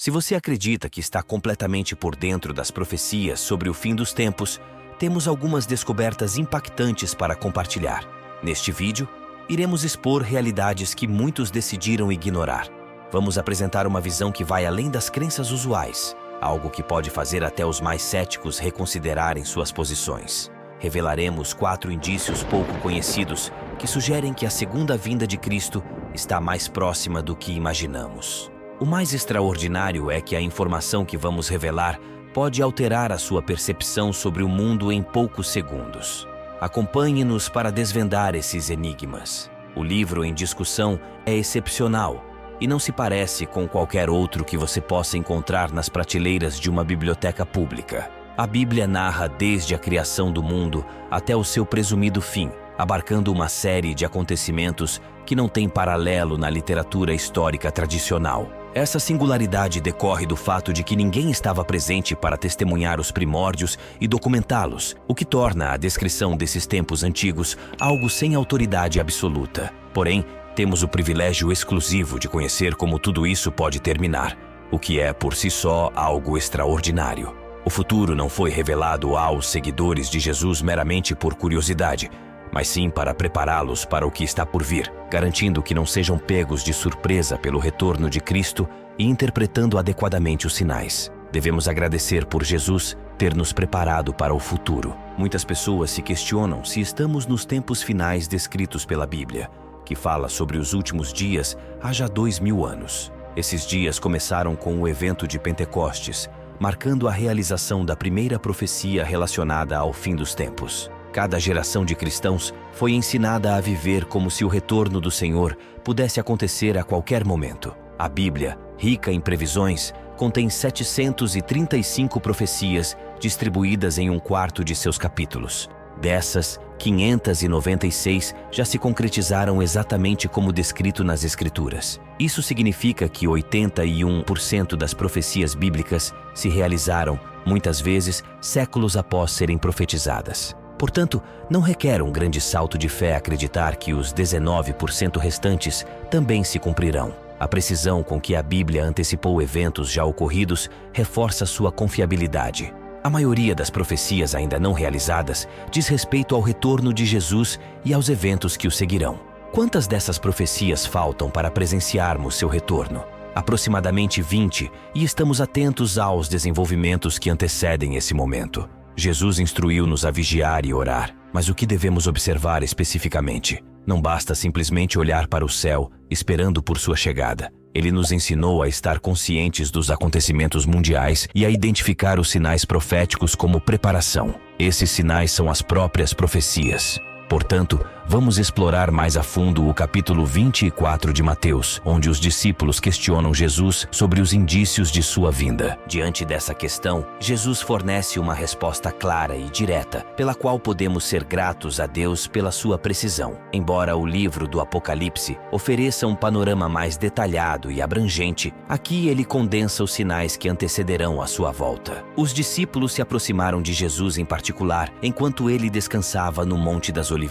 Se você acredita que está completamente por dentro das profecias sobre o fim dos tempos, temos algumas descobertas impactantes para compartilhar. Neste vídeo, iremos expor realidades que muitos decidiram ignorar. Vamos apresentar uma visão que vai além das crenças usuais, algo que pode fazer até os mais céticos reconsiderarem suas posições. Revelaremos 4 indícios pouco conhecidos que sugerem que a segunda vinda de Cristo está mais próxima do que imaginamos. O mais extraordinário é que a informação que vamos revelar pode alterar a sua percepção sobre o mundo em poucos segundos. Acompanhe-nos para desvendar esses enigmas. O livro em discussão é excepcional e não se parece com qualquer outro que você possa encontrar nas prateleiras de uma biblioteca pública. A Bíblia narra desde a criação do mundo até o seu presumido fim, abarcando uma série de acontecimentos que não tem paralelo na literatura histórica tradicional. Essa singularidade decorre do fato de que ninguém estava presente para testemunhar os primórdios e documentá-los, o que torna a descrição desses tempos antigos algo sem autoridade absoluta. Porém, temos o privilégio exclusivo de conhecer como tudo isso pode terminar, o que é por si só algo extraordinário. O futuro não foi revelado aos seguidores de Jesus meramente por curiosidade, mas sim para prepará-los para o que está por vir, garantindo que não sejam pegos de surpresa pelo retorno de Cristo e interpretando adequadamente os sinais. Devemos agradecer por Jesus ter nos preparado para o futuro. Muitas pessoas se questionam se estamos nos tempos finais descritos pela Bíblia, que fala sobre os últimos dias há já 2000 anos. Esses dias começaram com o evento de Pentecostes, marcando a realização da primeira profecia relacionada ao fim dos tempos. Cada geração de cristãos foi ensinada a viver como se o retorno do Senhor pudesse acontecer a qualquer momento. A Bíblia, rica em previsões, contém 735 profecias distribuídas em 1/4 de seus capítulos. Dessas, 596 já se concretizaram exatamente como descrito nas Escrituras. Isso significa que 81% das profecias bíblicas se realizaram, muitas vezes, séculos após serem profetizadas. Portanto, não requer um grande salto de fé acreditar que os 19% restantes também se cumprirão. A precisão com que a Bíblia antecipou eventos já ocorridos reforça sua confiabilidade. A maioria das profecias ainda não realizadas diz respeito ao retorno de Jesus e aos eventos que o seguirão. Quantas dessas profecias faltam para presenciarmos seu retorno? Aproximadamente 20, e estamos atentos aos desenvolvimentos que antecedem esse momento. Jesus instruiu-nos a vigiar e orar, mas o que devemos observar especificamente? Não basta simplesmente olhar para o céu, esperando por sua chegada. Ele nos ensinou a estar conscientes dos acontecimentos mundiais e a identificar os sinais proféticos como preparação. Esses sinais são as próprias profecias. Portanto, vamos explorar mais a fundo o capítulo 24 de Mateus, onde os discípulos questionam Jesus sobre os indícios de sua vinda. Diante dessa questão, Jesus fornece uma resposta clara e direta, pela qual podemos ser gratos a Deus pela sua precisão. Embora o livro do Apocalipse ofereça um panorama mais detalhado e abrangente, aqui ele condensa os sinais que antecederão a sua volta. Os discípulos se aproximaram de Jesus em particular, enquanto ele descansava no Monte das Oliveiras.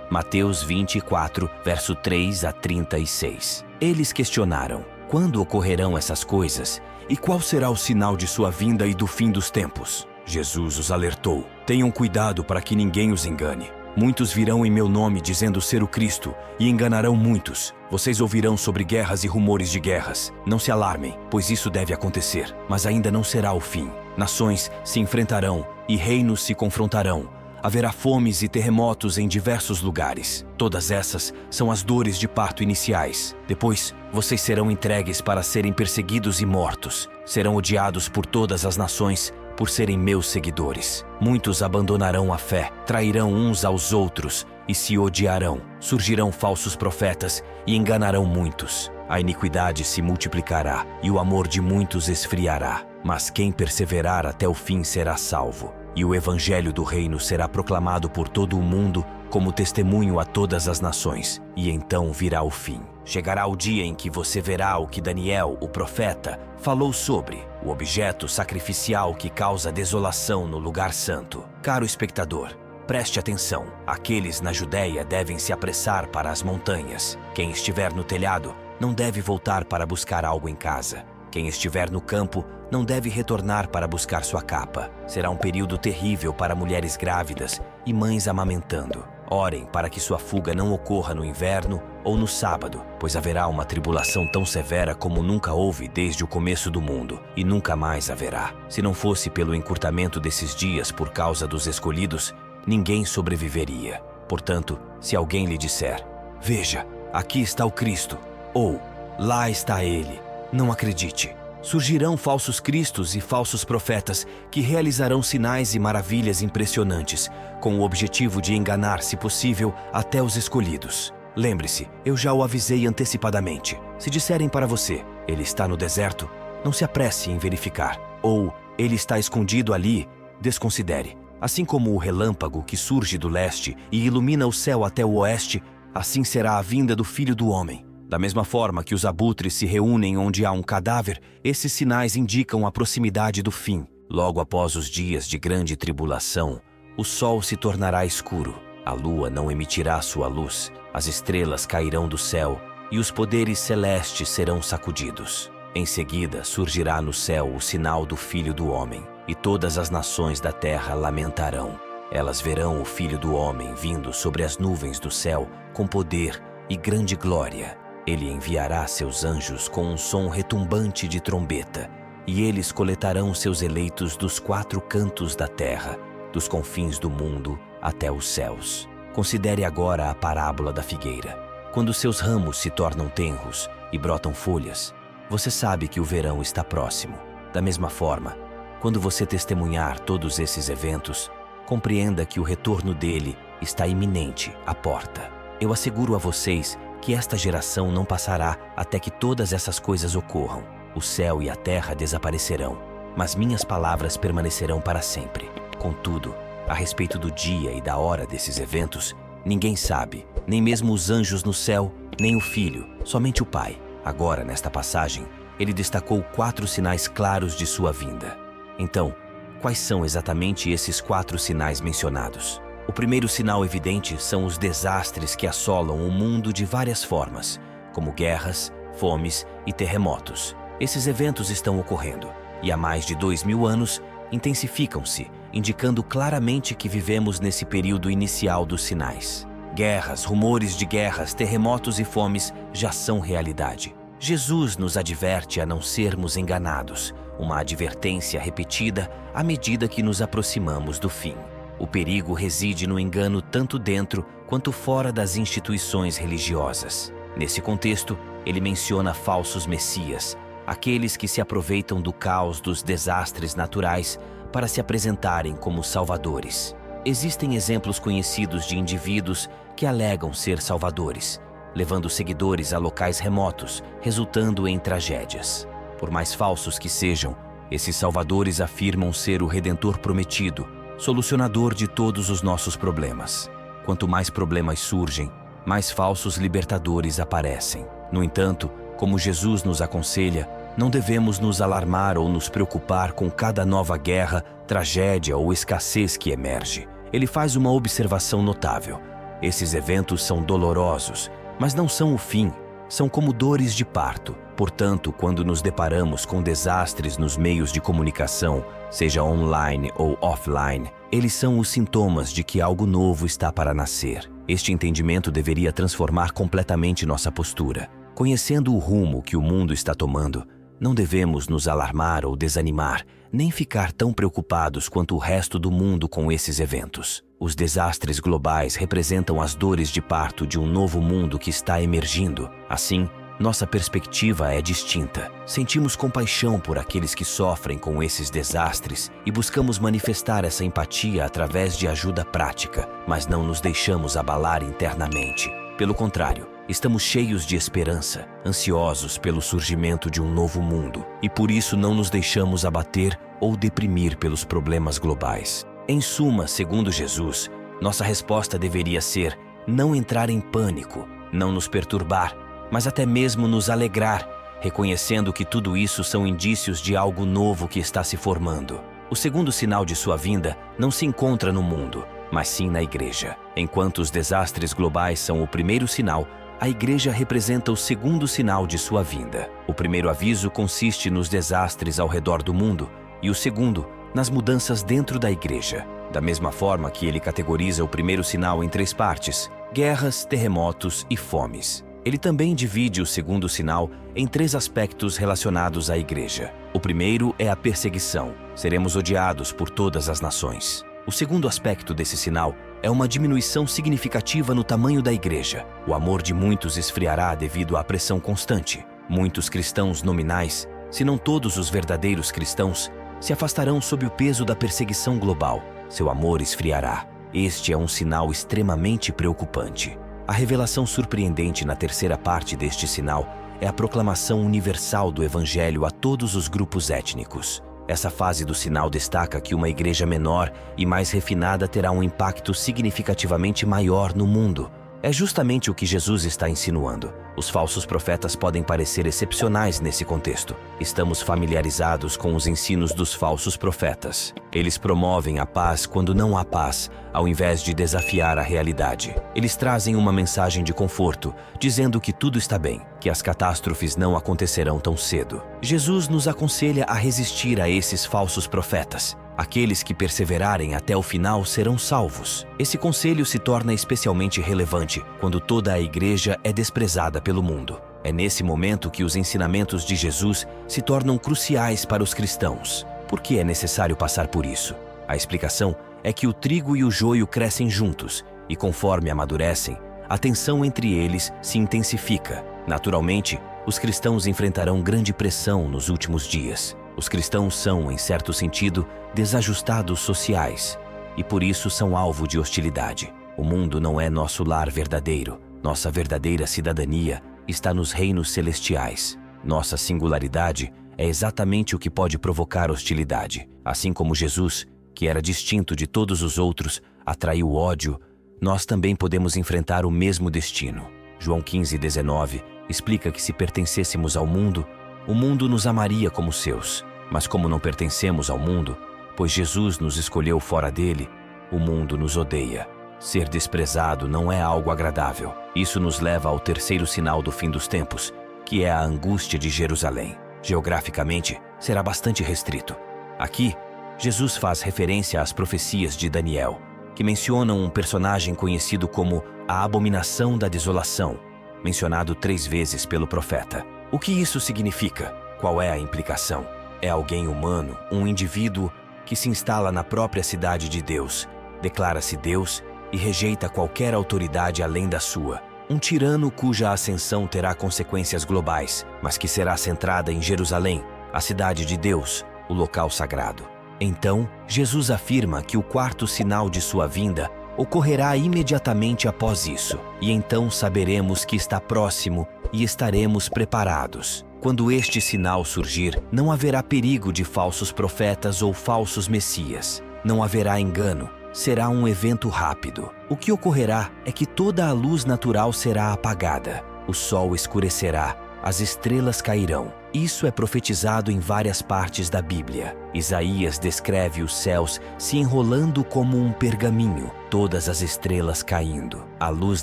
Mateus 24, verso 3 a 36. Eles questionaram: quando ocorrerão essas coisas? E qual será o sinal de sua vinda e do fim dos tempos? Jesus os alertou: tenham cuidado para que ninguém os engane. Muitos virão em meu nome dizendo ser o Cristo e enganarão muitos. Vocês ouvirão sobre guerras e rumores de guerras. Não se alarmem, pois isso deve acontecer, mas ainda não será o fim. Nações se enfrentarão e reinos se confrontarão. Haverá fomes e terremotos em diversos lugares. Todas essas são as dores de parto iniciais. Depois, vocês serão entregues para serem perseguidos e mortos. Serão odiados por todas as nações por serem meus seguidores. Muitos abandonarão a fé, trairão uns aos outros e se odiarão. Surgirão falsos profetas e enganarão muitos. A iniquidade se multiplicará e o amor de muitos esfriará. Mas quem perseverar até o fim será salvo. E o evangelho do reino será proclamado por todo o mundo como testemunho a todas as nações. E então virá o fim. Chegará o dia em que você verá o que Daniel, o profeta, falou sobre o objeto sacrificial que causa desolação no lugar santo. Caro espectador, preste atenção. Aqueles na Judéia devem se apressar para as montanhas. Quem estiver no telhado não deve voltar para buscar algo em casa. Quem estiver no campo não deve retornar para buscar sua capa. Será um período terrível para mulheres grávidas e mães amamentando. Orem para que sua fuga não ocorra no inverno ou no sábado, pois haverá uma tribulação tão severa como nunca houve desde o começo do mundo, e nunca mais haverá. Se não fosse pelo encurtamento desses dias por causa dos escolhidos, ninguém sobreviveria. Portanto, se alguém lhe disser, veja, aqui está o Cristo, ou lá está ele, não acredite. Surgirão falsos cristos e falsos profetas que realizarão sinais e maravilhas impressionantes, com o objetivo de enganar, se possível, até os escolhidos. Lembre-se, eu já o avisei antecipadamente. Se disserem para você, ele está no deserto, não se apresse em verificar. Ou, ele está escondido ali, desconsidere. Assim como o relâmpago que surge do leste e ilumina o céu até o oeste, assim será a vinda do Filho do Homem. Da mesma forma que os abutres se reúnem onde há um cadáver, esses sinais indicam a proximidade do fim. Logo após os dias de grande tribulação, o sol se tornará escuro, a lua não emitirá sua luz, as estrelas cairão do céu e os poderes celestes serão sacudidos. Em seguida, surgirá no céu o sinal do Filho do Homem, e todas as nações da terra lamentarão. Elas verão o Filho do Homem vindo sobre as nuvens do céu com poder e grande glória. Ele enviará seus anjos com um som retumbante de trombeta, e eles coletarão seus eleitos dos 4 cantos da terra, dos confins do mundo até os céus. Considere agora a parábola da figueira. Quando seus ramos se tornam tenros e brotam folhas, você sabe que o verão está próximo. Da mesma forma, quando você testemunhar todos esses eventos, compreenda que o retorno dele está iminente à porta. Eu asseguro a vocês que esta geração não passará até que todas essas coisas ocorram. O céu e a terra desaparecerão, mas minhas palavras permanecerão para sempre. Contudo, a respeito do dia e da hora desses eventos, ninguém sabe, nem mesmo os anjos no céu, nem o Filho, somente o Pai. Agora, nesta passagem, ele destacou 4 sinais claros de sua vinda. Então, quais são exatamente esses 4 sinais mencionados? O primeiro sinal evidente são os desastres que assolam o mundo de várias formas, como guerras, fomes e terremotos. Esses eventos estão ocorrendo, e há mais de 2000 anos intensificam-se, indicando claramente que vivemos nesse período inicial dos sinais. Guerras, rumores de guerras, terremotos e fomes já são realidade. Jesus nos adverte a não sermos enganados, uma advertência repetida à medida que nos aproximamos do fim. O perigo reside no engano tanto dentro quanto fora das instituições religiosas. Nesse contexto, ele menciona falsos messias, aqueles que se aproveitam do caos dos desastres naturais para se apresentarem como salvadores. Existem exemplos conhecidos de indivíduos que alegam ser salvadores, levando seguidores a locais remotos, resultando em tragédias. Por mais falsos que sejam, esses salvadores afirmam ser o Redentor prometido, solucionador de todos os nossos problemas. Quanto mais problemas surgem, mais falsos libertadores aparecem. No entanto, como Jesus nos aconselha, não devemos nos alarmar ou nos preocupar com cada nova guerra, tragédia ou escassez que emerge. Ele faz uma observação notável. Esses eventos são dolorosos, mas não são o fim, são como dores de parto. Portanto, quando nos deparamos com desastres nos meios de comunicação, seja online ou offline, eles são os sintomas de que algo novo está para nascer. Este entendimento deveria transformar completamente nossa postura. Conhecendo o rumo que o mundo está tomando, não devemos nos alarmar ou desanimar, nem ficar tão preocupados quanto o resto do mundo com esses eventos. Os desastres globais representam as dores de parto de um novo mundo que está emergindo. Assim, nossa perspectiva é distinta. Sentimos compaixão por aqueles que sofrem com esses desastres e buscamos manifestar essa empatia através de ajuda prática, mas não nos deixamos abalar internamente. Pelo contrário, estamos cheios de esperança, ansiosos pelo surgimento de um novo mundo, e por isso não nos deixamos abater ou deprimir pelos problemas globais. Em suma, segundo Jesus, nossa resposta deveria ser não entrar em pânico, não nos perturbar, mas até mesmo nos alegrar, reconhecendo que tudo isso são indícios de algo novo que está se formando. O segundo sinal de sua vinda não se encontra no mundo, mas sim na igreja. Enquanto os desastres globais são o primeiro sinal, a igreja representa o segundo sinal de sua vinda. O primeiro aviso consiste nos desastres ao redor do mundo e o segundo, nas mudanças dentro da igreja. Da mesma forma que ele categoriza o primeiro sinal em 3 partes: guerras, terremotos e fomes. Ele também divide o segundo sinal em 3 aspectos relacionados à igreja. O primeiro é a perseguição. Seremos odiados por todas as nações. O segundo aspecto desse sinal é uma diminuição significativa no tamanho da igreja. O amor de muitos esfriará devido à pressão constante. Muitos cristãos nominais, se não todos os verdadeiros cristãos, se afastarão sob o peso da perseguição global. Seu amor esfriará. Este é um sinal extremamente preocupante. A revelação surpreendente na terceira parte deste sinal é a proclamação universal do Evangelho a todos os grupos étnicos. Essa fase do sinal destaca que uma igreja menor e mais refinada terá um impacto significativamente maior no mundo. É justamente o que Jesus está insinuando. Os falsos profetas podem parecer excepcionais nesse contexto. Estamos familiarizados com os ensinos dos falsos profetas. Eles promovem a paz quando não há paz, ao invés de desafiar a realidade. Eles trazem uma mensagem de conforto, dizendo que tudo está bem, que as catástrofes não acontecerão tão cedo. Jesus nos aconselha a resistir a esses falsos profetas. Aqueles que perseverarem até o final serão salvos. Esse conselho se torna especialmente relevante quando toda a igreja é desprezada pelo mundo. É nesse momento que os ensinamentos de Jesus se tornam cruciais para os cristãos. Por que é necessário passar por isso? A explicação é que o trigo e o joio crescem juntos, e conforme amadurecem, a tensão entre eles se intensifica. Naturalmente, os cristãos enfrentarão grande pressão nos últimos dias. Os cristãos são, em certo sentido, desajustados sociais e por isso são alvo de hostilidade. O mundo não é nosso lar verdadeiro. Nossa verdadeira cidadania está nos reinos celestiais. Nossa singularidade é exatamente o que pode provocar hostilidade. Assim como Jesus, que era distinto de todos os outros, atraiu ódio, nós também podemos enfrentar o mesmo destino. João 15:19 explica que se pertencêssemos ao mundo, o mundo nos amaria como seus. Mas como não pertencemos ao mundo, pois Jesus nos escolheu fora dele, o mundo nos odeia. Ser desprezado não é algo agradável. Isso nos leva ao terceiro sinal do fim dos tempos, que é a angústia de Jerusalém. Geograficamente, será bastante restrito. Aqui, Jesus faz referência às profecias de Daniel, que mencionam um personagem conhecido como a Abominação da Desolação, mencionado 3 vezes pelo profeta. O que isso significa? Qual é a implicação? É alguém humano, um indivíduo que se instala na própria cidade de Deus, declara-se Deus e rejeita qualquer autoridade além da sua. Um tirano cuja ascensão terá consequências globais, mas que será centrada em Jerusalém, a cidade de Deus, o local sagrado. Então, Jesus afirma que o quarto sinal de sua vinda ocorrerá imediatamente após isso, e então saberemos que está próximo e estaremos preparados. Quando este sinal surgir, não haverá perigo de falsos profetas ou falsos messias. Não haverá engano. Será um evento rápido. O que ocorrerá é que toda a luz natural será apagada. O sol escurecerá. As estrelas cairão. Isso é profetizado em várias partes da Bíblia. Isaías descreve os céus se enrolando como um pergaminho, todas as estrelas caindo. A luz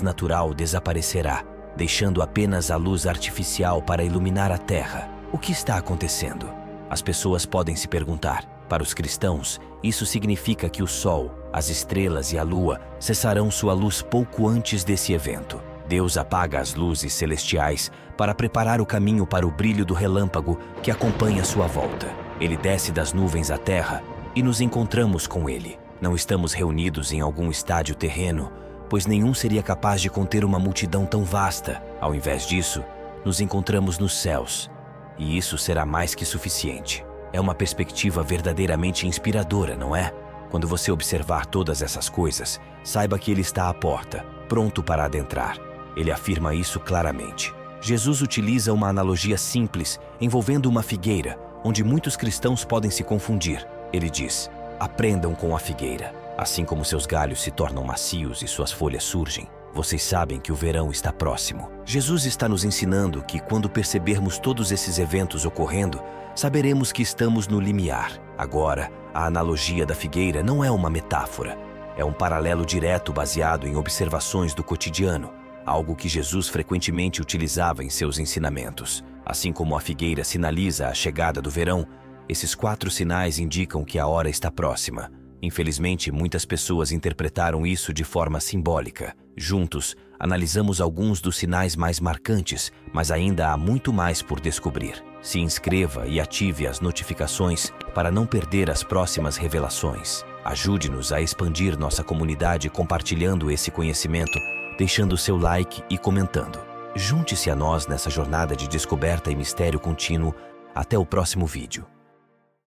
natural desaparecerá, deixando apenas a luz artificial para iluminar a terra. O que está acontecendo? As pessoas podem se perguntar. Para os cristãos, isso significa que o sol, as estrelas e a lua cessarão sua luz pouco antes desse evento. Deus apaga as luzes celestiais para preparar o caminho para o brilho do relâmpago que acompanha sua volta. Ele desce das nuvens à terra e nos encontramos com ele. Não estamos reunidos em algum estádio terreno, pois nenhum seria capaz de conter uma multidão tão vasta. Ao invés disso, nos encontramos nos céus, e isso será mais que suficiente. É uma perspectiva verdadeiramente inspiradora, não é? Quando você observar todas essas coisas, saiba que ele está à porta, pronto para adentrar. Ele afirma isso claramente. Jesus utiliza uma analogia simples envolvendo uma figueira, onde muitos cristãos podem se confundir. Ele diz: aprendam com a figueira. Assim como seus galhos se tornam macios e suas folhas surgem, vocês sabem que o verão está próximo. Jesus está nos ensinando que quando percebermos todos esses eventos ocorrendo, saberemos que estamos no limiar. Agora, a analogia da figueira não é uma metáfora. É um paralelo direto baseado em observações do cotidiano. algo que Jesus frequentemente utilizava em seus ensinamentos. Assim como a figueira sinaliza a chegada do verão, esses 4 sinais indicam que a hora está próxima. Infelizmente, muitas pessoas interpretaram isso de forma simbólica. Juntos, analisamos alguns dos sinais mais marcantes, mas ainda há muito mais por descobrir. Se inscreva e ative as notificações para não perder as próximas revelações. Ajude-nos a expandir nossa comunidade compartilhando esse conhecimento, deixando seu like e comentando. Junte-se a nós nessa jornada de descoberta e mistério contínuo. Até o próximo vídeo.